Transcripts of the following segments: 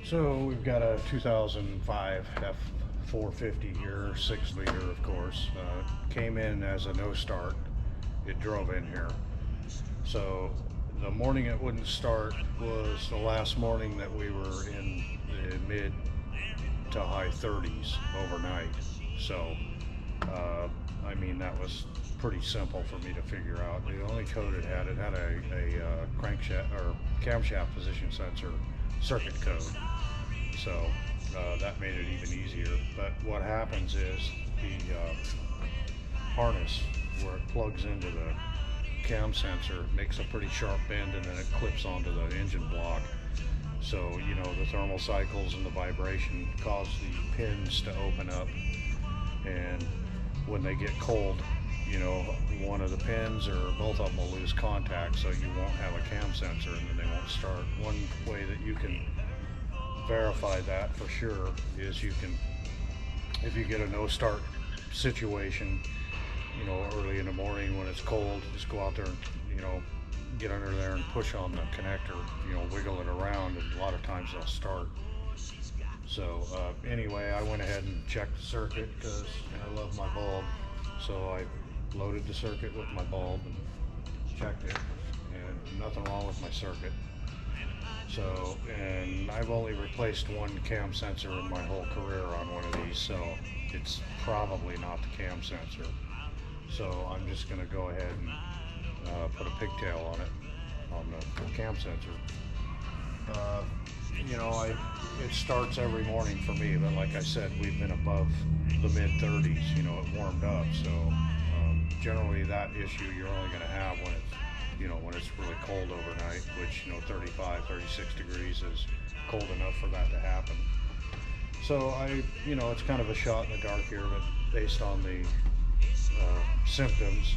So we've got a 2005 F450 here, 6 liter, of course. Came in as a no start. It drove in here. So the morning it wouldn't start was the last morning that we were in the mid to high 30s overnight. So I mean, that was pretty simple for me to figure out. The only code it had a crankshaft or camshaft position sensor circuit code. So that made it even easier. But what happens is the harness where it plugs into the cam sensor makes a pretty sharp bend, and then it clips onto the engine block. So, you know, the thermal cycles and the vibration cause the pins to open up, and when they get cold, you know, one of the pins or both of them will lose contact, so you won't have a cam sensor and then they won't start. One way that you can verify that for sure is you can, if you get a no start situation, you know, early in the morning when it's cold, just go out there and, you know, get under there and push on the connector, you know, wiggle it around, and a lot of times they'll start. So anyway, I went ahead and checked the circuit because I love my bulb. So I loaded the circuit with my bulb and checked it, and nothing wrong with my circuit. So, and I've only replaced one cam sensor in my whole career on one of these, so it's probably not the cam sensor. So I'm just going to go ahead and put a pigtail on it, on the cam sensor. You know, it starts every morning for me, but like I said, we've been above the mid 30s. You know, it warmed up, so generally that issue you're only going to have when it's, you know, when it's really cold overnight, which, you know, 35, 36 degrees is cold enough for that to happen. So you know, it's kind of a shot in the dark here, but based on the symptoms,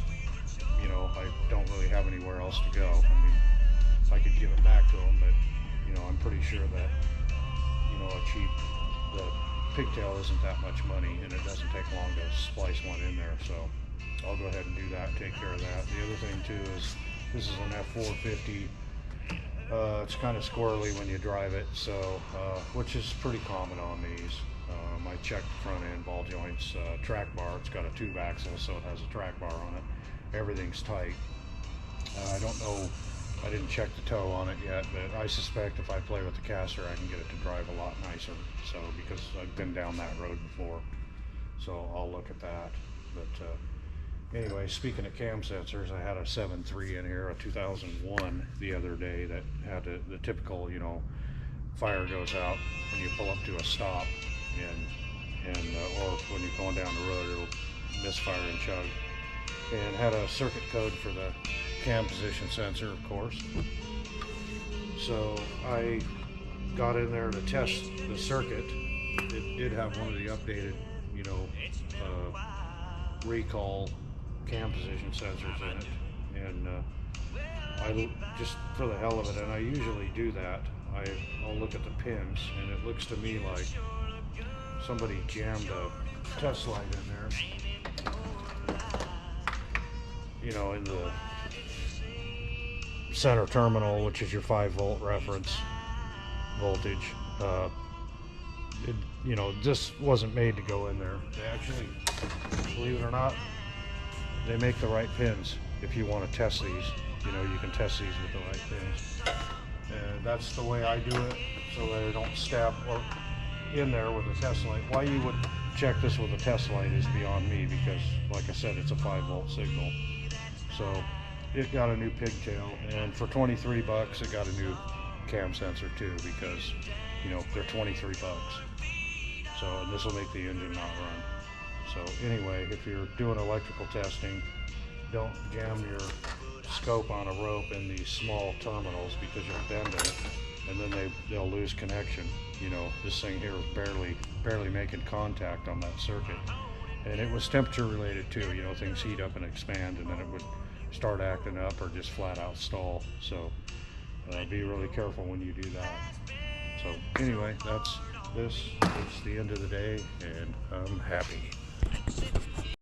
you know, I don't really have anywhere else to go. I mean, I could give it back to them, but, you know, I'm pretty sure that, you know, the pigtail isn't that much money, and it doesn't take long to splice one in there. So I'll go ahead and do that, take care of that. The other thing too is this is an F450. It's kind of squirrely when you drive it, so which is pretty common on these. I checked the front end ball joints, track bar. It's got a tube axle, so it has a track bar on it. Everything's tight. I don't know, I didn't check the toe on it yet, but I suspect if I play with the caster, I can get it to drive a lot nicer. So, because I've been down that road before, so I'll look at that. But anyway, speaking of cam sensors, I had a 7.3 in here, a 2001 the other day that had the typical, you know, fire goes out when you pull up to a stop, or when you're going down the road, it'll misfire and chug. And had a circuit code for the cam position sensor, of course. So I got in there to test the circuit. It did have one of the updated, you know, recall cam position sensors in it, and I just, for the hell of it, and I usually do that, I'll look at the pins, and it looks to me like somebody jammed a test light in there, you know, in the center terminal, which is your 5-volt reference voltage. You know, this wasn't made to go in there. They actually, believe it or not, they make the right pins. If you want to test these, you know, you can test these with the right pins. And that's the way I do it, so that I don't stab or in there with a test light. Why you would check this with a test light is beyond me, because like I said, it's a 5-volt signal. So it got a new pigtail, and for 23 bucks it got a new cam sensor too, because, you know, they're 23 bucks. So, and this will make the engine not run. So anyway, if you're doing electrical testing, don't jam your scope on a rope in these small terminals, because you'll bend it and then they'll lose connection. You know, this thing here was barely making contact on that circuit, and it was temperature related too. You know, things heat up and expand, and then it would start acting up or just flat out stall. So be really careful when you do that. So anyway, that's this. It's the end of the day, and I'm happy.